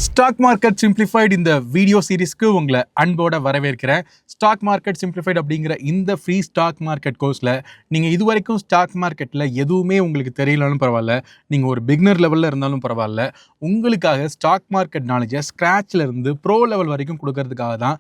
Stock market simplified இந்த video சீரிஸ்க்கு உங்களை அன்போட வரவேற்கிறேன். ஸ்டாக் மார்க்கெட் சிம்பிளிஃபைடு அப்படிங்கிற இந்த ஃப்ரீ ஸ்டாக் மார்க்கெட் கோர்ஸில் நீங்கள் இது வரைக்கும் ஸ்டாக் மார்க்கெட்டில் எதுவுமே உங்களுக்கு தெரியலனாலும் பரவாயில்ல, நீங்கள் ஒரு பிகினர் லெவலில் இருந்தாலும் பரவாயில்ல, உங்களுக்காக ஸ்டாக் மார்க்கெட் நாலேஜை ஸ்க்ராட்சில் இருந்து ப்ரோ லெவல் வரைக்கும் கொடுக்கறதுக்காக தான்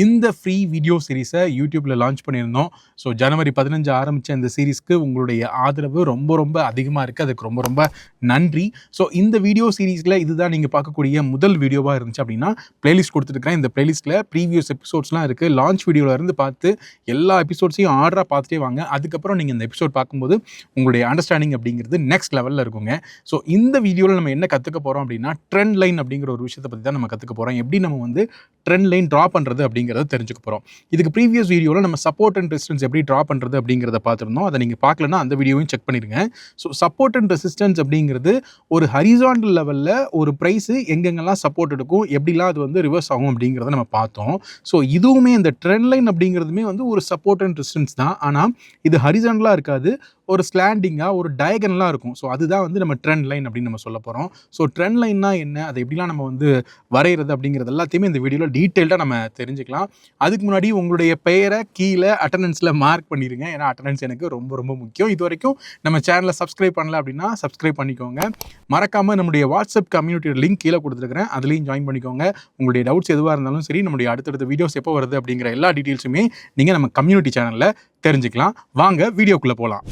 இந்த ஃப்ரீ வீடியோ சீரிஸை யூடியூப்பில் லான்ச் பண்ணியிருந்தோம். ஸோ ஜனவரி 15 ஆரம்பித்த இந்த சீரிஸ்க்கு உங்களுடைய ஆதரவு ரொம்ப ரொம்ப அதிகமாக இருக்குது. அதுக்கு ரொம்ப ரொம்ப நன்றி. ஸோ இந்த வீடியோ சீரிஸில் இதுதான் நீங்கள் பார்க்கக்கூடிய முதல் வீடியோவாக இருந்துச்சு அப்படின்னா பிளேலிஸ்ட் கொடுத்துருக்கேன். இந்த பிளேலிஸ்ட்டில் ப்ரீவியஸ் எபிசோட்ஸ்லாம் இருக்குது. லான்ச் வீடியோவில் இருந்து பார்த்து எல்லா எபிசோட்ஸையும் ஆர்டராக பார்த்துட்டே வாங்க. அதுக்கப்புறம் நீங்கள் இந்த எபிசோட் பார்க்கும்போது உங்களுடைய அண்டர்ஸ்டாண்டிங் அப்படிங்கிறது நெக்ஸ்ட் லெவலில் இருக்குங்க. ஸோ இந்த வீடியோவில் நம்ம என்ன கற்றுக்க போகிறோம் அப்படின்னா ட்ரெண்ட் லைன் அப்படிங்கிற ஒரு விஷயத்தை பற்றி தான் நம்ம கற்றுக்க போகிறோம். எப்படி நம்ம வந்து ட்ரெண்ட் லைன் ட்ரா பண்ணுறது அப்படிங்கிறத தெரிஞ்சுக்க போகிறோம். இதுக்கு ப்ரீவியஸ் வீடியோவில் நம்ம சப்போர்ட் அண்ட் ரெசிஸ்டன்ஸ் எப்படி ட்ரா பண்ணுறது அப்படிங்கிறத பார்த்துருந்தோம். அதை நீங்கள் பார்க்கலன்னா அந்த வீடியோவையும் செக் பண்ணிடுங்க. ஸோ சப்போர்ட் அண்ட் ரெசிஸ்டன்ஸ் அப்படிங்கிறது ஒரு ஹரிசாண்டல் லெவலில் ஒரு ப்ரைஸு எங்கெங்கெல்லாம் சப்போர்ட் எடுக்கும், எப்படிலாம் அது வந்து ரிவர்ஸ் ஆகும் அப்படிங்கிறத நம்ம பார்த்தோம். ஸோ இதுவுமே இந்த ட்ரெண்ட் லைன் அப்படிங்கிறதுமே வந்து ஒரு சப்போர்ட் அண்ட் ரெசிஸ்டன்ஸ் தான். ஆனால் இது ஹரிசாண்டலாக இருக்காது, ஒரு ஸ்லாண்டிங்காக ஒரு டயகனலாக இருக்கும். ஸோ அதுதான் வந்து நம்ம ட்ரெண்ட் லைன் அப்படின்னு நம்ம சொல்ல போகிறோம். ஸோ ட்ரெண்ட் லைன்னா என்ன, அதை எப்படிலாம் நம்ம வந்து வரைகிறது அப்படிங்கிறது எல்லாத்தையுமே இந்த வீடியோவில் டீட்டெயில்டாக நம்ம தெரிஞ்சுக்கலாம். அதுக்கு முன்னாடி உங்களுடைய பெயரை கீழே அட்டண்டன்ஸில் மார்க் பண்ணிடுங்க. ஏன்னா அட்டண்டன்ஸ் எனக்கு ரொம்ப ரொம்ப முக்கியம். இது வரைக்கும் நம்ம சேனலை சப்ஸ்கிரைப் பண்ணல அப்படின்னா சப்ஸ்கிரைப் பண்ணிக்கோங்க. மறக்காமல் நம்முடைய வாட்ஸ்அப் கம்யூனிட்டியோட லிங்க் கீழே கொடுத்துருக்கிறேன், அதுலேயும் ஜாயின் பண்ணிக்கோங்க. உங்களுடைய டவுட்ஸ் எதுவாக இருந்தாலும் சரி, நம்முடைய அடுத்தடுத்த வீடியோஸ் எப்போ வருது அப்படிங்கிற எல்லா டீட்டெயில்ஸுமே நீங்கள் நம்ம கம்யூனிட்டி சேனலில் தெரிஞ்சுக்கலாம். வாங்க வீடியோக்குள்ளே போகலாம்.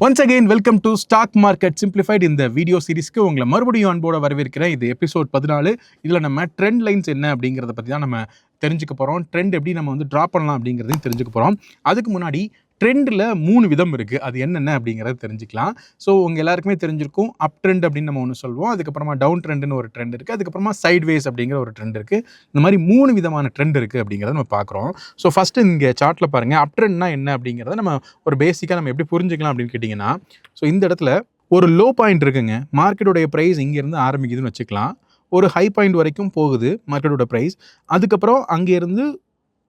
Once again welcome to stock market simplified இந்த வீடியோ சீரிஸ்க்கு உங்களை மறுபடியும் அன்போட வரவேற்கிறேன். இது எபிசோட் 14. இதில் நம்ம ட்ரெண்ட் லைன்ஸ் என்ன அப்படிங்கிறத பற்றி தான் நம்ம தெரிஞ்சுக்க போகிறோம். ட்ரெண்ட் எப்படி நம்ம வந்து ட்ரா பண்ணலாம் அப்படிங்கிறதையும் தெரிஞ்சுக்க போகிறோம். அதுக்கு முன்னாடி ட்ரெண்டில் 3 விதம் இருக்குது. அது என்னென்ன அப்படிங்கிறத தெரிஞ்சுக்கலாம். ஸோ உங்கள் எல்லாருக்குமே தெரிஞ்சிருக்கும், அப் ட்ரெண்ட் அப்படின்னு நம்ம ஒன்று சொல்லுவோம். அதுக்கப்புறமா டவுன் ட்ரெண்டுன்னு ஒரு ட்ரெண்ட் இருக்குது. அதுக்கப்புறமா சைட்வேஸ் அப்படிங்கிற ஒரு ட்ரெண்ட் இருக்குது. இந்த மாதிரி 3 விதமான ட்ரெண்ட் இருக்குது அப்படிங்கிறத நம்ம பார்க்குறோம். ஸோ ஃபஸ்ட்டு இங்கே சார்ட்டில் பாருங்கள், அப் ட்ரெண்ட்னா என்ன அப்படிங்கிறத நம்ம ஒரு பேசிக்காக நம்ம எப்படி புரிஞ்சுக்கலாம் அப்படின்னு கேட்டிங்கன்னா, ஸோ இந்த இடத்துல ஒரு லோ பாயிண்ட் இருக்குங்க. மார்க்கெட்டோடைய ப்ரைஸ் இங்கேருந்து ஆரம்பிக்குதுன்னு வச்சுக்கலாம். ஒரு ஹை பாயிண்ட் வரைக்கும் போகுது மார்க்கெட்டோட ப்ரைஸ். அதுக்கப்புறம் அங்கேருந்து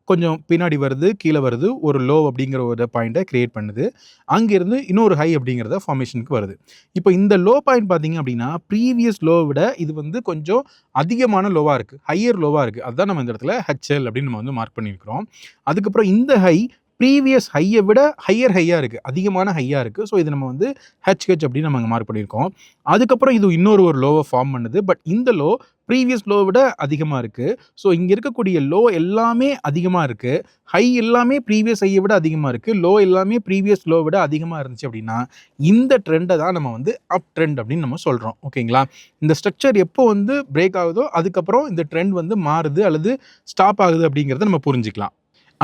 கொஞ்சம் பின்னாடி வருது, கீழே வருது, ஒரு லோ அப்படிங்கிற ஒரு பாயிண்ட்டை கிரியேட் பண்ணுது. அங்கேருந்து இன்னொரு ஹை அப்படிங்கிறத ஃபார்மேஷனுக்கு வருது. இப்போ இந்த லோ பாயிண்ட் பார்த்தீங்க அப்படின்னா ப்ரீவியஸ் லோவை விட இது வந்து கொஞ்சம் அதிகமான லோவாக இருக்குது, ஹையர் லோவாக இருக்குது. அதுதான் நம்ம இந்த இடத்துல ஹெச்எல் அப்படின்னு நம்ம வந்து மார்க் பண்ணியிருக்கிறோம். அதுக்கப்புறம் இந்த ஹை ப்ரீவியஸ் ஹையை விட ஹையர் ஹையாக இருக்குது, அதிகமான ஹையாக இருக்குது. ஸோ இது நம்ம வந்து ஹெச்ஹெச் அப்படின்னு நம்ம மார்க் பண்ணியிருக்கோம். அதுக்கப்புறம் இது இன்னொரு லோவை ஃபார்ம் பண்ணுது. பட் இந்த லோ ப்ரீவியஸ் லோவை விட அதிகமாக இருக்குது. ஸோ இங்கே இருக்கக்கூடிய லோ எல்லாமே அதிகமாக இருக்குது, ஹை எல்லாமே ப்ரீவியஸ் ஹையை விட அதிகமாக இருக்குது, லோ எல்லாமே ப்ரீவியஸ் லோ விட அதிகமாக இருந்துச்சு அப்படின்னா இந்த ட்ரெண்டை தான் நம்ம வந்து அப் ட்ரெண்ட் அப்படின்னு நம்ம சொல்கிறோம். ஓகேங்களா? இந்த ஸ்ட்ரக்சர் எப்போ வந்து பிரேக் ஆகுதோ அதுக்கப்புறம் இந்த ட்ரெண்ட் வந்து மாறுது அல்லது ஸ்டாப் ஆகுது அப்படிங்கிறத நம்ம புரிஞ்சுக்கலாம்.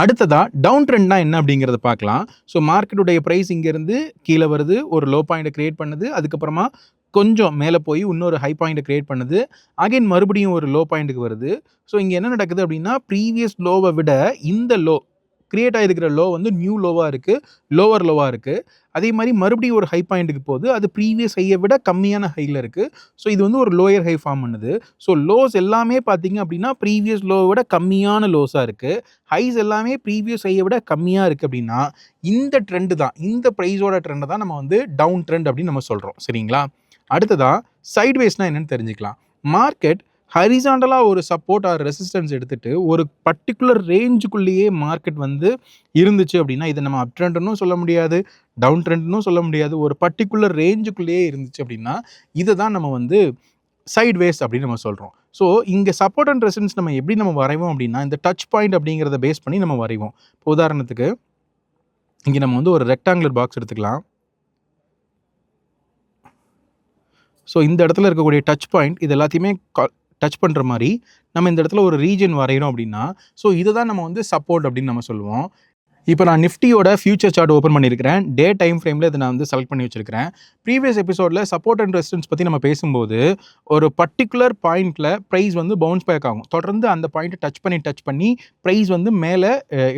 அடுத்ததாக டவுன் ட்ரெண்ட்னா என்ன அப்படிங்கிறத பார்க்கலாம். ஸோ மார்க்கெட்டுடைய ப்ரைஸ் இங்கேருந்து கீழே வருது, ஒரு லோ பாயிண்ட்டை க்ரியேட் பண்ணுது, அதுக்கப்புறமா கொஞ்சம் மேலே போய் இன்னொரு ஹை பாயிண்ட்டை க்ரியேட் பண்ணுது, அகைன் மறுபடியும் ஒரு லோ பாயிண்ட்டுக்கு வருது. ஸோ இங்கே என்ன நடக்குது அப்படின்னா ப்ரீவியஸ் லோவை விட இந்த லோ கிரியேட் ஆகிருக்கிற லோ வந்து நியூ லோவாக இருக்குது, லோவர் லோவாக இருக்குது. அதே மாதிரி மறுபடியும் ஒரு ஹை பாயிண்ட்டுக்கு போகுது, அது ப்ரீவியஸ் ஹையை விட கம்மியான ஹையில் இருக்குது. ஸோ இது வந்து ஒரு லோயர் ஹை ஃபார்ம் பண்ணுது. ஸோ லோஸ் எல்லாமே பார்த்தீங்க அப்படின்னா ப்ரீவியஸ் லோவை விட கம்மியான லோஸாக இருக்குது, ஹைஸ் எல்லாமே ப்ரீவியஸ் ஹையை விட கம்மியாக இருக்குது. அப்படின்னா இந்த ட்ரெண்டு தான், இந்த ப்ரைஸோட ட்ரெண்டை தான் நம்ம வந்து டவுன் ட்ரெண்ட் அப்படின்னு நம்ம சொல்கிறோம். சரிங்களா? அடுத்ததாக சைட்வேஸ்னால் என்னென்னு தெரிஞ்சுக்கலாம். மார்க்கெட் ஹரிசாண்டலாக ஒரு சப்போர்ட் ஆர் ரெசிஸ்டன்ஸ் எடுத்துகிட்டு ஒரு பர்டிகுலர் ரேஞ்சுக்குள்ளேயே மார்க்கெட் வந்து இருந்துச்சு அப்படின்னா இதை நம்ம அப் ட்ரெண்ட்னும் சொல்ல முடியாது, டவுன் ட்ரெண்ட்னும் சொல்ல முடியாது. ஒரு பர்டிகுலர் ரேஞ்சுக்குள்ளேயே இருந்துச்சு அப்படின்னா இதை தான் நம்ம வந்து சைட்வேஸ் அப்படின்னு நம்ம சொல்கிறோம். ஸோ இங்கே சப்போர்ட் அண்ட் ரெசிஸ்டன்ஸ் நம்ம எப்படி நம்ம வரைவோம் அப்படின்னா இந்த டச் பாயிண்ட் அப்படிங்கிறத பேஸ் பண்ணி நம்ம வரைவோம். இப்போ உதாரணத்துக்கு இங்கே நம்ம வந்து ஒரு ரெக்டாங்குலர் பாக்ஸ் எடுத்துக்கலாம். ஸோ இந்த இடத்துல இருக்கக்கூடிய டச் பாயிண்ட் இது எல்லாத்தையுமே டச் பண்ணுற மாதிரி நம்ம இந்த இடத்துல ஒரு ரீஜன் வரைகிறோம் அப்படின்னா ஸோ இதை தான் நம்ம வந்து சப்போர்ட் அப்படின்னு நம்ம சொல்லுவோம். இப்போ நான் நிஃப்டியோட ஃபியூச்சர் சார்ட் ஓப்பன் பண்ணியிருக்கிறேன். டே டைம் ஃப்ரேமில் இதை நான் வந்து செலக்ட் பண்ணி வச்சிருக்கிறேன். ப்ரீவியஸ் எபிசோடில் சப்போர்ட் அண்ட் ரெசிஸ்டன்ஸ் பற்றி நம்ம பேசும்போது ஒரு பர்டிகுலர் பாயிண்ட்டில் ப்ரைஸ் வந்து பவுன்ஸ் பேக் ஆகும். தொடர்ந்து அந்த பாயிண்ட்டை டச் பண்ணி ப்ரைஸ் வந்து மேலே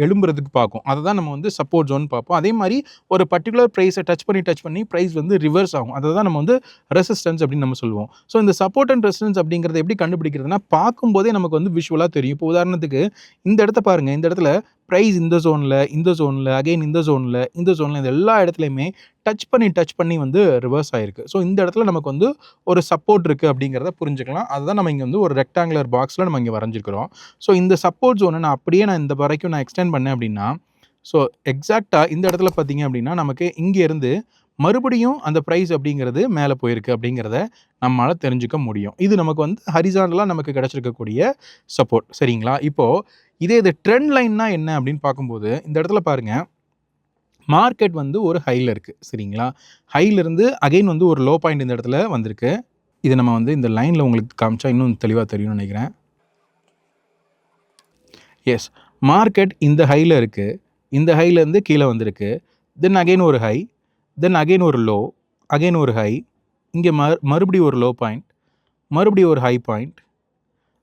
எழும்புறதுக்கு பார்க்கும். அதை தான் நம்ம வந்து சப்போர்ட் ஜோன் பார்ப்போம். அதே மாதிரி ஒரு பர்டிகுலர் ப்ரைஸை டச் பண்ணி ப்ரைஸ் வந்து ரிவர்ஸ் ஆகும். அதை தான் நம்ம வந்து ரெசிஸ்டன்ஸ் அப்படின்னு நம்ம சொல்லுவோம். ஸோ இந்த சப்போர்ட் அண்ட் ரெசிஸ்டன்ஸ் அப்படிங்கிறத எப்படி கண்டுபிடிக்கிறதுனா பார்க்கும்போதே நமக்கு வந்து விஷுவலாக தெரியும். இப்போ உதாரணத்துக்கு இந்த இடத்த பாருங்கள், இந்த இடத்துல ப்ரைஸ் இந்த ஜோனில் அகைன் இந்த ஜோனில் இந்த எல்லா இடத்துலையுமே டச் பண்ணி வந்து ரிவர்ஸ் ஆயிருக்கு. ஸோ இந்த இடத்துல நமக்கு வந்து ஒரு சப்போர்ட் இருக்குது அப்படிங்கிறத புரிஞ்சுக்கலாம். அதுதான் நம்ம இங்கே வந்து ஒரு ரெக்டாங்குலர் பாக்ஸில் நம்ம இங்கே வரைஞ்சிருக்கிறோம். ஸோ இந்த சப்போர்ட் ஜோனை நான் இந்த வரைக்கும் எக்ஸ்டெண்ட் பண்ணேன் அப்படின்னா, ஸோ எக்ஸாக்டாக இந்த இடத்துல பார்த்தீங்க அப்படின்னா நமக்கு இங்கேருந்து மறுபடியும் அந்த ப்ரைஸ் அப்படிங்கிறது மேலே போயிருக்கு அப்படிங்கிறத நம்மளால் தெரிஞ்சுக்க முடியும். இது நமக்கு வந்து ஹரிசாண்டலாக நமக்கு கிடச்சிருக்கக்கூடிய சப்போர்ட். சரிங்களா? இப்போது இது ட்ரெண்ட் லைன்னா என்ன அப்படின்னு பார்க்கும்போது இந்த இடத்துல பாருங்கள், மார்க்கெட் வந்து ஒரு ஹையில் இருக்குது. சரிங்களா? ஹையிலிருந்து அகைன் வந்து ஒரு லோ பாயிண்ட் இந்த இடத்துல வந்திருக்கு. இதை நம்ம வந்து இந்த லைனில் உங்களுக்கு காமிச்சா இன்னும் தெளிவாக தெரியும்னு நினைக்கிறேன். எஸ், மார்க்கெட் இந்த ஹையில் இருக்குது. இந்த ஹையிலேருந்து கீழே வந்திருக்கு. தென் அகைன் ஒரு ஹை, தென் அகைன் ஒரு லோ, அகைன் ஒரு ஹை, இங்கே மறுபடியும் ஒரு லோ பாயிண்ட், மறுபடியும் ஒரு ஹை பாயிண்ட்,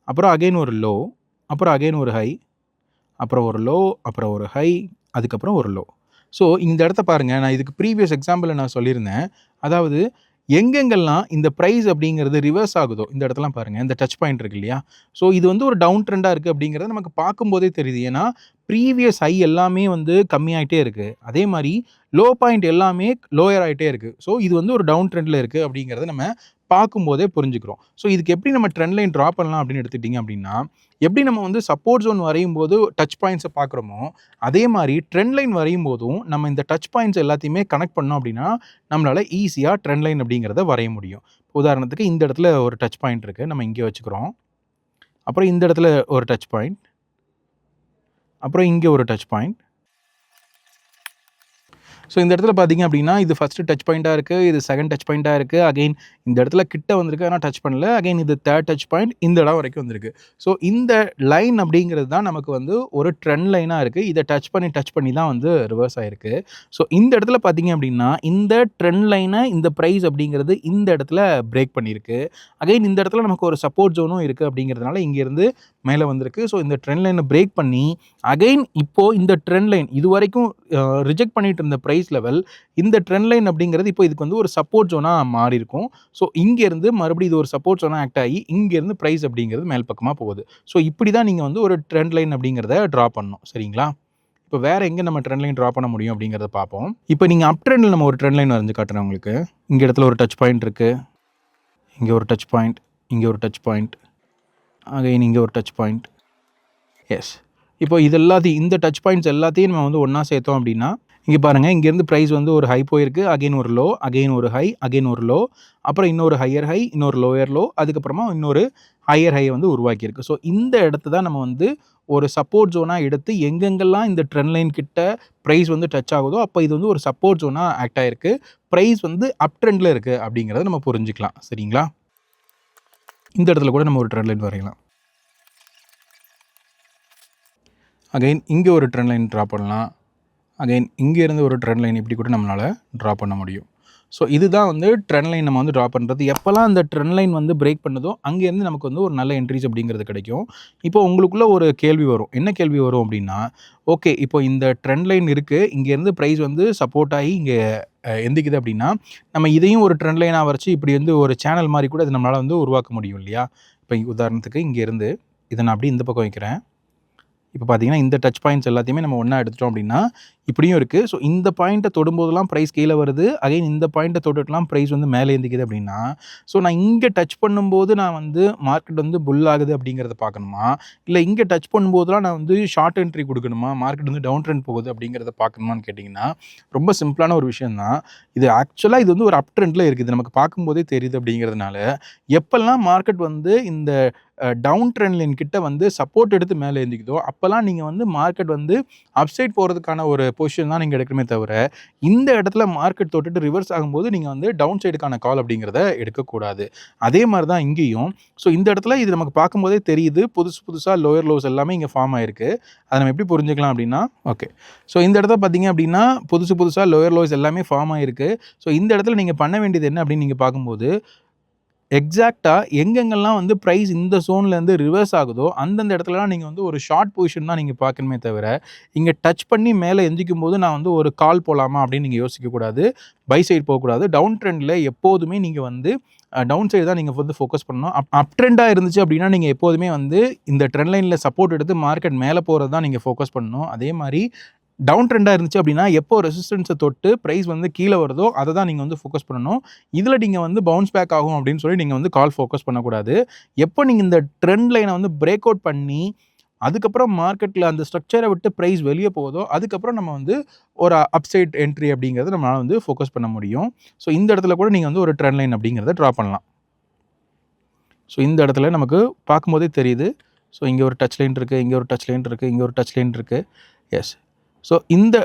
அப்புறம் அகைன் ஒரு லோ, அப்புறம் அகைன் ஒரு ஹை, அப்புறம் ஒரு லோ, அப்புறம் ஒரு ஹை, அதுக்கப்புறம் ஒரு லோ. ஸோ இந்த இடத்த பாருங்கள், நான் இதுக்கு ப்ரீவியஸ் எக்ஸாம்பிளில் நான் சொல்லியிருந்தேன். அதாவது எங்கெங்கெல்லாம் இந்த ப்ரைஸ் அப்படிங்கிறது ரிவர்ஸ் ஆகுதோ இந்த இடத்துலாம் பாருங்கள், இந்த டச் பாயிண்ட் இருக்கு இல்லையா? ஸோ இது வந்து ஒரு டவுன் ட்ரெண்டாக இருக்குது அப்படிங்கிறத நமக்கு பார்க்கும்போதே தெரியுது. ஏன்னா ப்ரீவியஸ் ஹை எல்லாமே வந்து கம்மியாகிட்டே இருக்குது. அதே மாதிரி லோ பாயிண்ட் எல்லாமே லோயர் ஆகிட்டே இருக்குது. ஸோ இது வந்து ஒரு டவுன் ட்ரெண்டில் இருக்குது அப்படிங்கிறத நம்ம பார்க்கும்போதே புரிஞ்சுக்கிறோம். ஸோ இதுக்கு எப்படி நம்ம ட்ரெண்ட் லைன் ட்ரா பண்ணலாம் அப்படின்னு எடுத்துக்கிட்டிங்க அப்படின்னா, எப்படி நம்ம வந்து சப்போர்ட் ஜோன் வரையும் போது டச் பாயிண்ட்ஸை பார்க்குறோமோ, அதே மாதிரி ட்ரெண்ட் லைன் வரையும் போதும் நம்ம இந்த டச் பாயிண்ட்ஸ் எல்லாத்தையுமே கனெக்ட் பண்ணோம் அப்படின்னா நம்மளால் ஈஸியாக ட்ரெண்ட் லைன் அப்படிங்கிறத வரைய முடியும். உதாரணத்துக்கு இந்த இடத்துல ஒரு டச் பாயிண்ட் இருக்குது, நம்ம இங்கே வச்சுக்கிறோம். அப்புறம் இந்த இடத்துல ஒரு டச் பாயிண்ட், அப்புறம் இங்கே ஒரு டச் பாயிண்ட். ஸோ இந்த இடத்துல பார்த்தீங்க அப்படின்னா இது ஃபஸ்ட்டு டச் பாயிண்ட்டாக இருக்குது, இது செகண்ட் டச் பாயிண்ட்டாக இருக்குது, அகைன் இந்த இடத்துல கிட்ட வந்திருக்கு ஆனால் டச் பண்ணல, அகைன் இது தேர்ட் டச் பாயிண்ட் இந்த இடம் வரைக்கும் வந்திருக்கு. ஸோ இந்த லைன் அப்படிங்கிறது தான் நமக்கு வந்து ஒரு ட்ரெண்ட் லைனாக இருக்குது. இதை டச் பண்ணி தான் வந்து ரிவர்ஸ் ஆகிருக்கு. ஸோ இந்த இடத்துல பார்த்தீங்க அப்படின்னா இந்த ட்ரெண்ட் லைனை இந்த ப்ரைஸ் அப்படிங்கிறது இந்த இடத்துல பிரேக் பண்ணியிருக்கு. அகைன் இந்த இடத்துல நமக்கு ஒரு சப்போர்ட் ஜோனும் இருக்குது அப்படிங்கிறதுனால இங்கேருந்து மேலே வந்திருக்கு. ஸோ இந்த ட்ரெண்ட் லைனை பிரேக் பண்ணி அகைன் இப்போது இந்த ட்ரெண்ட் லைன் இது வரைக்கும் ரிஜெக்ட் பண்ணிட்டு இருந்த ப்ரைஸ் லெவல் இந்த ட்ரெண்ட் லைன் அப்படிங்கிறது இப்போ இதுக்கு வந்து ஒரு சப்போர்ட் ஜோனாக மாறி இருக்கும். ஸோ இங்கேருந்து மறுபடியும் இது ஒரு சப்போர்ட் ஜோனாக ஆக்ட் ஆகி இங்கேருந்து ப்ரைஸ் அப்படிங்கிறது மேல் பக்கமாக போகுது. ஸோ இப்படி தான் நீங்கள் வந்து ஒரு ட்ரெண்ட் லைன் அப்படிங்கிறத ட்ரா பண்ணணும். சரிங்களா? இப்போ வேறு எங்கே நம்ம ட்ரெண்ட் லைன் ட்ரா பண்ண முடியும் அப்படிங்கிறத பார்ப்போம். இப்போ நீங்கள் அப் ட்ரெண்டில் நம்ம ஒரு ட்ரெண்ட் லைன் வரைஞ்சு காட்டுறேன் உங்களுக்கு. இங்கே இடத்துல ஒரு டச் பாயிண்ட் இருக்குது, இங்கே ஒரு டச் பாயிண்ட், இங்கே ஒரு டச் பாயிண்ட், அகைன் இங்கே ஒரு டச் பாயிண்ட். எஸ், இப்போ இது எல்லாத்தையும் இந்த டச் பாயிண்ட்ஸ் எல்லாத்தையும் நம்ம வந்து ஒன்றா சேர்த்தோம் அப்படின்னா இங்கே பாருங்கள், இங்கேருந்து ப்ரைஸ் வந்து ஒரு ஹை போயிருக்கு, அகைன் ஒரு லோ, அகைன் ஒரு ஹை, அகைன் ஒரு லோ, அப்புறம் இன்னொரு ஹையர் ஹை, இன்னொரு லோயர் லோ, அதுக்கப்புறமா இன்னொரு ஹையர் ஹையை வந்து உருவாக்கியிருக்கு. ஸோ இந்த இடத்த தான் நம்ம வந்து ஒரு சப்போர்ட் ஜோனாக எடுத்து எங்கெங்கெல்லாம் இந்த ட்ரெண்ட் லைன் கிட்ட ப்ரைஸ் வந்து டச் ஆகுதோ அப்போ இது வந்து ஒரு சப்போர்ட் ஜோனாக ஆக்ட் ஆகிருக்கு. ப்ரைஸ் வந்து அப் ட்ரெண்டில் இருக்குது அப்படிங்கிறத நம்ம புரிஞ்சுக்கலாம். சரிங்களா? இந்த இடத்துல கூட நம்ம ஒரு ட்ரெண்ட் லைன் வரையலாம். அகைன் இங்கே ஒரு ட்ரெண்ட் லைன் ட்ரா பண்ணலாம். அகைன் இங்கேருந்து ஒரு ட்ரெண்ட் லைன் இப்படி கூட நம்மளால் ட்ரா பண்ண முடியும். ஸோ இதுதான் வந்து ட்ரெண்ட் லைன் நம்ம வந்து ட்ரா பண்ணுறது. எப்போல்லாம் அந்த ட்ரெண்ட் லைன் வந்து பிரேக் பண்ணுதோ அங்கேருந்து நமக்கு வந்து ஒரு நல்ல என்ட்ரிஸ் அப்படிங்கிறது கிடைக்கும். இப்போ உங்களுக்குள்ள ஒரு கேள்வி வரும். என்ன கேள்வி வரும் அப்படின்னா, ஓகே இப்போ இந்த ட்ரெண்ட் லைன் இருக்குது, இங்கேருந்து ப்ரைஸ் வந்து சப்போர்ட் ஆகி இங்கே எந்திக்குது அப்படின்னா நம்ம இதையும் ஒரு ட்ரெண்ட் லைனாக வரைச்சி இப்படி வந்து ஒரு சேனல் மாதிரி கூட இது நம்மளால் வந்து உருவாக்க முடியும் இல்லையா? இப்போ உதாரணத்துக்கு இங்கேருந்து இதை நான் அப்படி இந்த பக்கம் வைக்கிறேன். இப்போ பார்த்தீங்கன்னா இந்த டச் பாயிண்ட்ஸ் எல்லாத்தையுமே நம்ம ஒன்றா எடுத்துட்டோம் அப்படின்னா இப்படியும் இருக்குது. ஸோ இந்த பாயிண்ட்டை தொடும்போதெல்லாம் ப்ரைஸ் கீழே வருது, அகைன் இந்த பாயிண்ட்டை தொட்டுட்டுலாம் ப்ரைஸ் வந்து மேலே எழுந்திக்குது அப்படின்னா ஸோ நான் இங்கே டச் பண்ணும்போது நான் வந்து மார்க்கெட் வந்து புல் ஆகுது அப்படிங்கிறத பார்க்கணுமா, இல்லை இங்கே டச் பண்ணும்போதெல்லாம் நான் வந்து ஷார்ட் என்ட்ரி கொடுக்கணுமா, மார்க்கெட் வந்து டவுன் ட்ரெண்ட் போகுது அப்படிங்கிறத பார்க்கணுமான்னு கேட்டிங்கன்னா ரொம்ப சிம்பிளான ஒரு விஷயம் தான். இது ஆக்சுவலாக இது வந்து ஒரு அப் ட்ரெண்டில் இருக்குது, நமக்கு பார்க்கும்போதே தெரியுது. அப்படிங்கிறதுனால எப்போல்லாம் மார்க்கெட் வந்து இந்த டவுன் ட்ரெண்ட் லைன் கிட்ட வந்து சப்போர்ட் எடுத்து மேலே எழுந்திக்குதோ அப்போல்லாம் நீங்கள் வந்து மார்க்கெட் வந்து அப்சைட் போகிறதுக்கான ஒரு பொசிஷன் தான் நீங்கள் எடுக்கணுமே தவிர இந்த இடத்துல மார்க்கெட் தொட்டுட்டு ரிவர்ஸ் ஆகும்போது நீங்கள் வந்து டவுன் சைடுக்கான கால் அப்படிங்கிறத எடுக்கக்கூடாது. அதே மாதிரி தான் இங்கேயும். ஸோ இந்த இடத்துல இது நமக்கு பார்க்கும்போதே தெரியுது, புதுசாக லோயர் லோஸ் எல்லாமே இங்கே ஃபார்ம் ஆயிருக்கு. அதை நம்ம எப்படி புரிஞ்சுக்கலாம் அப்படின்னா, ஓகே ஸோ இந்த இடத்துல பார்த்தீங்க அப்படின்னா புதுசாக லோயர் லோஸ் எல்லாமே ஃபார்ம் ஆயிருக்கு. ஸோ இந்த இடத்துல நீங்கள் பண்ண வேண்டியது என்ன அப்படின்னு நீங்கள் பார்க்கும்போது எக்ஸாக்டாக எங்கெங்கெல்லாம் வந்து ப்ரைஸ் இந்த ஜோன்லேருந்து ரிவர்ஸ் ஆகுதோ அந்தந்த இடத்துலலாம் நீங்கள் வந்து ஒரு ஷார்ட் பொசிஷன் தான் நீங்கள் பார்க்கணுமே தவிர இங்கே டச் பண்ணி மேலே எந்திக்கும் போது நான் வந்து ஒரு கால் போகலாமா அப்படின்னு நீங்கள் யோசிக்கக்கூடாது, பை சைடு போகக்கூடாது. டவுன் ட்ரெண்டில் எப்போதுமே நீங்கள் வந்து டவுன் சைடு தான் நீங்கள் வந்து ஃபோக்கஸ் பண்ணணும். அப் ட்ரெண்டாக இருந்துச்சு அப்படின்னா நீங்கள் எப்போதுமே வந்து இந்த ட்ரெண்ட் லைனில் சப்போர்ட் எடுத்து மார்க்கெட் மேலே போகிறது தான் நீங்கள் ஃபோக்கஸ் பண்ணணும். அதே மாதிரி டவுன் ட்ரெண்டாக இருந்துச்சு அப்படின்னா எப்போ ரெசிஸ்டன்ஸை தொட்டு ப்ரைஸ் வந்து கீழே வருதோ அதை தான் நீங்கள் வந்து ஃபோக்கஸ் பண்ணணும். இதில் நீங்கள் வந்து பவுன்ஸ் பேக் ஆகும் அப்படின்னு சொல்லி நீங்கள் வந்து கால் ஃபோக்கஸ் பண்ணக்கூடாது. எப்போ நீங்கள் இந்த ட்ரெண்ட் லைனை வந்து பிரேக் அவுட் பண்ணி அதுக்கப்புறம் மார்க்கெட்டில் அந்த ஸ்ட்ரக்சரை விட்டு ப்ரைஸ் வெளியே போகுதோ அதுக்கப்புறம் நம்ம வந்து ஒரு அப்சைட் என்ட்ரி அப்படிங்கிறது நம்மளால் வந்து ஃபோக்கஸ் பண்ண முடியும். ஸோ இந்த இடத்துல கூட நீங்கள் வந்து ஒரு ட்ரெண்ட் லைன் அப்படிங்கிறத ட்ரா பண்ணலாம். ஸோ இந்த இடத்துல நமக்கு பார்க்கும்போதே தெரியுது. ஸோ இங்கே ஒரு டச் லைன் இருக்குது, இங்கே ஒரு டச் லைன் இருக்குது, இங்கே ஒரு டச் லைன் இருக்குது. எஸ். ஸோ இந்த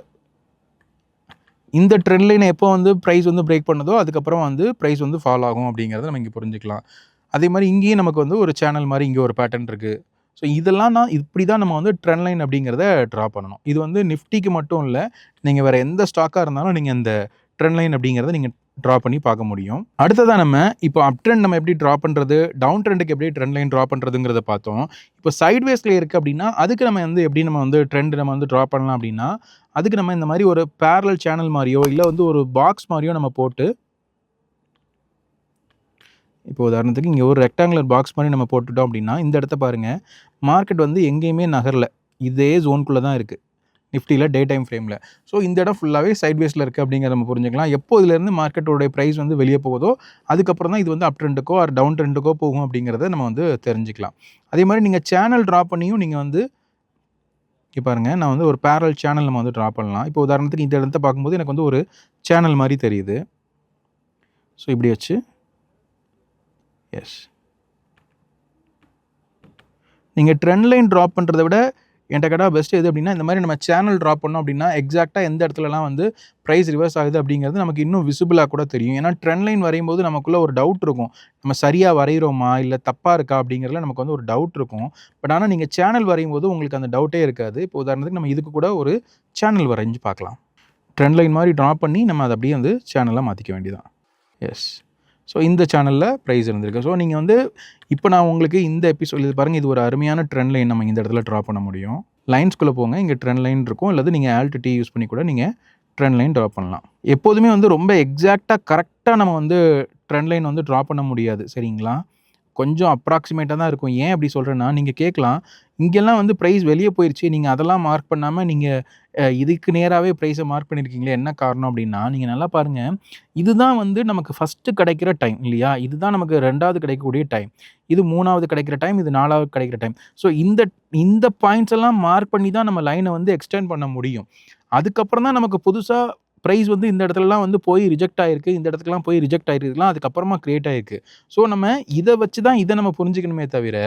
ட்ரெண்ட் லைனை எப்போ வந்து ப்ரைஸ் வந்து பிரேக் பண்ணதோ அதுக்கப்புறம் வந்து ப்ரைஸ் வந்து ஃபால் ஆகும் அப்படிங்கிறத நம்ம இங்கே புரிஞ்சுக்கலாம். அதே மாதிரி இங்கேயும் நமக்கு வந்து ஒரு சேனல் மாதிரி இங்கே ஒரு பேட்டர்ன் இருக்குது. ஸோ இதெல்லாம் இப்படி தான் நம்ம வந்து ட்ரெண்ட் லைன் அப்படிங்கிறத ட்ரா பண்ணணும். இது வந்து நிஃப்டிக்கு மட்டும் இல்லை, நீங்கள் வேறு எந்த ஸ்டாக்காக இருந்தாலும் நீங்கள் இந்த ட்ரெண்ட் லைன் அப்படிங்கிறத நீங்கள் ட்ரா பண்ணி பார்க்க முடியும். அடுத்ததாக நம்ம இப்போ அப் ட்ரெண்ட் நம்ம எப்படி ட்ரா பண்ணுறது, டவுன் ட்ரெண்டுக்கு எப்படி ட்ரெண்ட் லைன் ட்ரா பண்ணுறதுங்கிறத பார்த்தோம். இப்போ சைட்வேஸில் இருக்குது அப்படின்னா அதுக்கு நம்ம வந்து எப்படி நம்ம வந்து ட்ரெண்ட் நம்ம வந்து ட்ரா பண்ணலாம் அப்படின்னா அதுக்கு நம்ம இந்த மாதிரி ஒரு பேரலல் சேனல் மாதிரியோ இல்லை வந்து ஒரு பாக்ஸ் மாதிரியோ நம்ம போட்டு, இப்போ உதாரணத்துக்கு இங்கே ஒரு ரெக்டாங்குலர் பாக்ஸ் மாதிரி நம்ம போட்டுட்டோம் அப்படின்னா இந்த இடத்த பாருங்கள், மார்க்கெட் வந்து எங்கேயுமே நகரல, இதே ஜோனுக்குள்ளே தான் இருக்குது நிஃப்டியில் டே டைம் ஃப்ரேமில். ஸோ இந்த இடம் ஃபுல்லாகவே சைட்வேஸில் இருக்குது அப்படிங்கிறத நம்ம புரிஞ்சுக்கலாம். எப்போ இதுலேருந்து மார்க்கெட்டோடைய ப்ரைஸ் வந்து வெளியே போகுதோ அதுக்கப்புறம் தான் இது வந்து அப் ட்ரெண்டுக்கோ ஆர் டவுன் ட்ரெண்டுக்கோ போகும் அப்படிங்கிறத நம்ம வந்து தெரிஞ்சுக்கலாம். அதே மாதிரி நீங்கள் சேனல் ட்ரா பண்ணியும் நீங்கள் வந்து இப்போ பாருங்கள், நான் வந்து ஒரு பேரல் சேனல் நம்ம வந்து ட்ரா பண்ணலாம். இப்போ உதாரணத்துக்கு இந்த இடத்த பார்க்கும்போது எனக்கு வந்து ஒரு சேனல் மாதிரி தெரியுது. ஸோ இப்படி வச்சு எஸ், நீங்கள் ட்ரெண்ட் லைன் ட்ராப் பண்ணுறதை விட என்கிட்ட கேட்டால் பெஸ்ட் எது அப்படின்னா இந்த மாதிரி நம்ம சேனல் ட்ராப் பண்ணோம் அப்படின்னா எக்ஸாக்டாக எந்த இடத்துலலாம் வந்து ப்ரைஸ் ரிவர்ஸ் ஆகுது அப்படிங்கிறது நமக்கு இன்னும் விசிபிளாக கூட தெரியும். ஏன்னா ட்ரெண்ட் லைன் வரையும் போது நமக்குள்ளே ஒரு டவுட் இருக்கும், நம்ம சரியாக வரைகிறோமா இல்லை தப்பாக இருக்கா அப்படிங்கிறதுல நமக்கு வந்து ஒரு டவுட் இருக்கும். பட் ஆனால் நீங்கள் சேனல் வரையும் போது உங்களுக்கு அந்த டவுட்டே இருக்காது. இப்போ உதாரணத்துக்கு நம்ம இதுக்கு கூட ஒரு சேனல் வரைஞ்சி பார்க்கலாம். ட்ரெண்ட் லைன் மாதிரி ட்ரா பண்ணி நம்ம அதை அப்படியே வந்து சேனலாக மாற்றிக்க வேண்டியதான். எஸ். ஸோ இந்த சேனலில் ப்ரைஸ் இருந்திருக்கு. ஸோ நீங்கள் வந்து இப்போ நான் உங்களுக்கு இந்த எபிசோட் இது பாருங்கள், இது ஒரு அருமையான ட்ரெண்ட் லைன் நம்ம இந்த இடத்துல ட்ரா பண்ண முடியும். லைன்ஸ்குள்ளே போங்க, இங்கே ட்ரெண்ட் லைன் இருக்கும், அல்லது நீங்கள் ஆல்ட் டி யூஸ் பண்ணி கூட நீங்கள் ட்ரெண்ட் லைன் ட்ரா பண்ணலாம். எப்போதுமே வந்து ரொம்ப எக்ஸாக்டாக கரெக்டாக நம்ம வந்து ட்ரெண்ட் லைன் வந்து ட்ரா பண்ண முடியாது, சரிங்களா? கொஞ்சம் அப்ராக்சிமேட்டாக தான் இருக்கும். ஏன் அப்படி சொல்கிறேன்னா, நீங்கள் கேட்கலாம், இங்கெல்லாம் வந்து ப்ரைஸ் வெளியே போயிடுச்சு, நீங்கள் அதெல்லாம் மார்க் பண்ணாமல் நீங்கள் இதுக்கு நேராகவே ப்ரைஸை மார்க் பண்ணியிருக்கீங்களே, என்ன காரணம் அப்படின்னா, நீங்கள் நல்லா பாருங்கள், இதுதான் வந்து நமக்கு ஃபஸ்ட்டு கிடைக்கிற டைம் இல்லையா? இதுதான் நமக்கு 2வது கிடைக்கக்கூடிய டைம், இது 3வது கிடைக்கிற டைம், இது 4வது கிடைக்கிற டைம். ஸோ இந்த பாயிண்ட்ஸ் எல்லாம் மார்க் பண்ணி தான் நம்ம லைனை வந்து எக்ஸ்டெண்ட் பண்ண முடியும். அதுக்கப்புறம் தான் நமக்கு புதுசாக ப்ரைஸ் வந்து இந்த இடத்துலலாம் வந்து போய் ரிஜெக்ட் ஆகிருக்கு, இந்த இடத்துக்குலாம் போய் ரிஜெக்ட் ஆகிருக்குலாம் அதுக்கப்புறமா க்ரியேட் ஆகிருக்கு. ஸோ நம்ம இதை வச்சு தான் இதை நம்ம புரிஞ்சுக்கணுமே தவிர,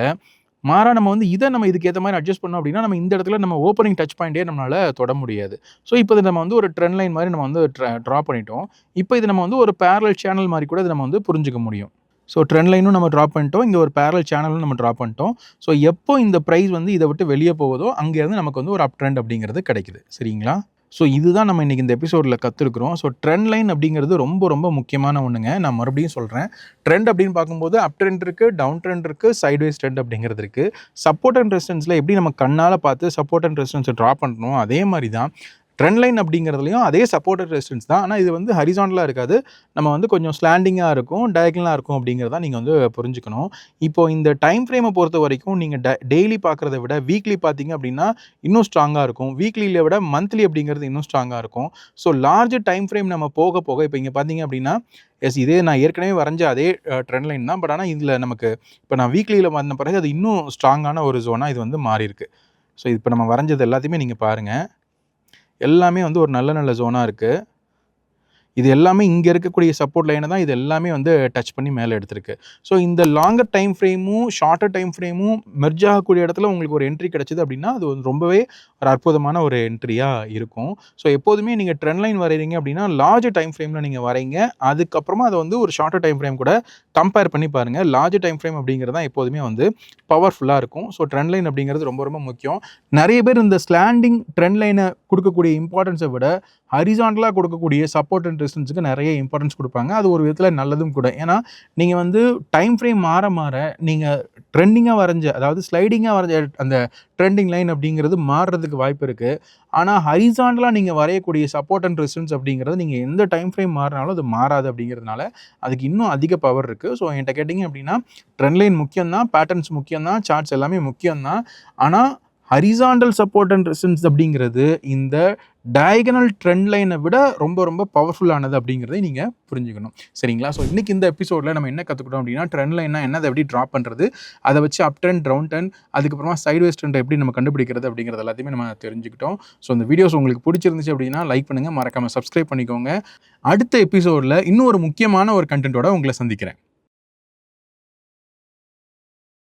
மாறா நம்ம வந்து இதை நம்ம இதுக்கு ஏற்ற மாதிரி அட்ஜஸ்ட் பண்ணோம் அப்படின்னா நம்ம இந்த இடத்துல நம்ம ஓப்பனிங் டச் பாயிண்டே நம்மளால் தொட முடியாது. ஸோ இப்போ இது நம்ம வந்து ஒரு ட்ரெண்ட் லைன் மாதிரி நம்ம வந்து ட்ரா பண்ணிட்டோம். இப்போ இது நம்ம வந்து ஒரு பேரலல் சேனல் மாதிரி கூட இதை நம்ம வந்து புரிஞ்சுக்க முடியும். ஸோ ட்ரெண்ட் லைனும் நம்ம ட்ரா பண்ணிட்டோம், இங்கே ஒரு பேரலல் சேனலும் நம்ம ட்ரா பண்ணிட்டோம். ஸோ எப்போ இந்த ப்ரைஸ் வந்து இதை விட்டு வெளியே போகுதோ அங்கேருந்து நமக்கு வந்து ஒரு அப் ட்ரெண்ட் அப்படிங்கிறது கிடைக்குது, சரிங்களா? ஸோ இதுதான் நம்ம இன்றைக்கி இந்த எபிசோடில் கற்றுருக்குறோம். ஸோ ட்ரெண்ட் லைன் அப்படிங்கிறது ரொம்ப ரொம்ப முக்கியமான ஒன்றுங்க. நான் மறுபடியும் சொல்கிறேன், ட்ரெண்ட் அப்படின்னு பார்க்கும்போது அப் ட்ரெண்ட் இருக்குது, டவுன் ட்ரெண்ட் இருக்குது, சைட்வேஸ் ட்ரெண்ட் அப்படிங்கிறது இருக்குது. சப்போர்ட் அண்ட் ரெசிஸ்டன்ஸில் எப்படி நம்ம கண்ணால் பார்த்து சப்போர்ட் அண்ட் ரெசிஸ்டன்ஸை ட்ரா பண்ணணும், அதே மாதிரி தான் ட்ரெண்ட் லைன் அப்படிங்கிறதுலையும் அதே சப்போர்ட்டட் ரெசிஸ்டன்ஸ் தான். ஆனால் இது வந்து ஹரிசாண்டலாக இருக்காது, நம்ம வந்து கொஞ்சம் ஸ்லாண்டிங்காக இருக்கும், டயகனலாக இருக்கும் அப்படிங்கிறத நீங்கள் வந்து புரிஞ்சுக்கணும். இப்போது இந்த டைம் ஃப்ரேமை பொறுத்த வரைக்கும் நீங்கள் டெய்லி பார்க்குறத விட வீக்லி பார்த்தீங்க அப்படின்னா இன்னும் ஸ்ட்ராங்காக இருக்கும், வீக்லியில் விட மந்த்லி அப்படிங்கிறது இன்னும் ஸ்ட்ராங்காக இருக்கும். ஸோ லார்ஜ் டைம் ஃப்ரேம் நம்ம போக போக இப்போ இங்கே பார்த்தீங்க அப்படின்னா எஸ், இதே நான் ஏற்கனவே வரைஞ்ச அதே ட்ரெண்ட் லைன் தான். பட் ஆனால் இதில் நமக்கு இப்போ நான் வீக்லியில் வந்த பிறகு அது இன்னும் ஸ்ட்ராங்கான ஒரு ஜோனாக இது வந்து மாறி இருக்குது. ஸோ இப்போ நம்ம வரைஞ்சது எல்லாத்தையுமே நீங்கள் பாருங்கள், எல்லாமே வந்து ஒரு நல்ல நல்ல ஜோனாக இருக்குது. இது எல்லாமே இங்கே இருக்கக்கூடிய சப்போர்ட் லைனை தான் இது எல்லாமே வந்து டச் பண்ணி மேலே எடுத்திருக்கு. ஸோ இந்த லாங்கர் டைம் ஃப்ரேமும் ஷார்ட்டர் டைம் ஃப்ரேமும் மெர்ஜ் ஆகக்கூடிய இடத்துல உங்களுக்கு ஒரு என்ட்ரி கிடச்சிது அப்படின்னா அது ரொம்பவே ஒரு அற்புதமான ஒரு என்ட்ரியாக இருக்கும். ஸோ எப்போதுமே நீங்கள் ட்ரெண்ட் லைன் வரைகிறீங்க அப்படின்னா லார்ஜ் டைம் ஃப்ரேமில் நீங்கள் வரைங்க, அதுக்கப்புறமா அதை வந்து ஒரு ஷார்ட்டர் டைம் ஃப்ரேம் கூட கம்பேர் பண்ணி பாருங்கள். லார்ஜ் டைம் ஃப்ரேம் அப்படிங்கிறது தான் எப்போதுமே வந்து பவர்ஃபுல்லாக இருக்கும். ஸோ ட்ரெண்ட் லைன் அப்படிங்கிறது ரொம்ப ரொம்ப முக்கியம். நிறைய பேர் இந்த ஸ்லாண்டிங் ட்ரெண்ட் லைனை கொடுக்கக்கூடிய இம்பார்ட்டன்ஸை விட ஹரிசாண்டலாக கொடுக்கக்கூடிய சப்போர்ட் அண்ட் ரெசிஸ்டன்ஸுக்கு நிறைய இம்பார்ட்டன்ஸ் கொடுப்பாங்க. அது ஒரு விதத்தில் நல்லதும் கூட. ஏன்னா நீங்கள் வந்து டைம் ஃப்ரேம் மாற மாற நீங்கள் ட்ரெண்டிங்காக வரைஞ்ச, அதாவது ஸ்லைடிங்காக வரைஞ்ச அந்த ட்ரெண்டிங் லைன் அப்படிங்கிறது மாறுறதுக்கு வாய்ப்பு இருக்குது. ஆனால் ஹரிசாண்டலாக நீங்கள் வரையக்கூடிய சப்போர்ட் அண்ட் ரெசிஸ்டன்ஸ் அப்படிங்கிறது நீங்கள் எந்த டைம் ஃப்ரேம் மாறினாலும் அது மாறாது அப்படிங்கிறதுனால அதுக்கு இன்னும் அதிக பவர் இருக்குது. ஸோ என்கிட்ட கேட்டிங்க அப்படின்னா ட்ரெண்ட் லைன் முக்கியம் தான், பேட்டர்ன்ஸ் முக்கியம் தான், சார்ட்ஸ் எல்லாமே முக்கியம் தான். ஆனால் ஹரிசாண்டல் சப்போர்ட் அண்ட் ரெசிஸ்டன்ஸ் அப்படிங்கிறது இந்த டயகனல் ட்ரெண்ட் லைனை விட ரொம்ப ரொம்ப பவர்ஃபுல்லானது அப்படிங்கிறதை நீங்கள் புரிஞ்சுக்கணும். சரிங்களா? ஸோ இன்றைக்கி இந்த எபிசோடில் நம்ம என்ன கற்றுக்கிட்டோம் அப்படின்னா, ட்ரெண்ட் லைன்னா என்னதை எப்படி ட்ராப் பண்ணுறது, அதை வச்சு அப் ட்ரெண்ட், டவுன் ட்ரெண்ட், அதுக்கப்புறமா சைட்வேஸ் ட்ரெண்ட் எப்படி நம்ம கண்டுபிடிக்கிறது அப்படிங்கிறது எல்லாத்தையுமே நம்ம தெரிஞ்சுக்கிட்டோம். ஸோ இந்த வீடியோஸ் உங்களுக்கு பிடிச்சிருந்துச்சு அப்படின்னா லைக் பண்ணுங்கள், மறக்காமல் சப்ஸ்கிரைப் பண்ணிக்கோங்க. அடுத்த எபிசோடில் இன்னும் ஒரு முக்கியமான ஒரு கண்டென்ட்டோட உங்களை சந்திக்கிறேன்.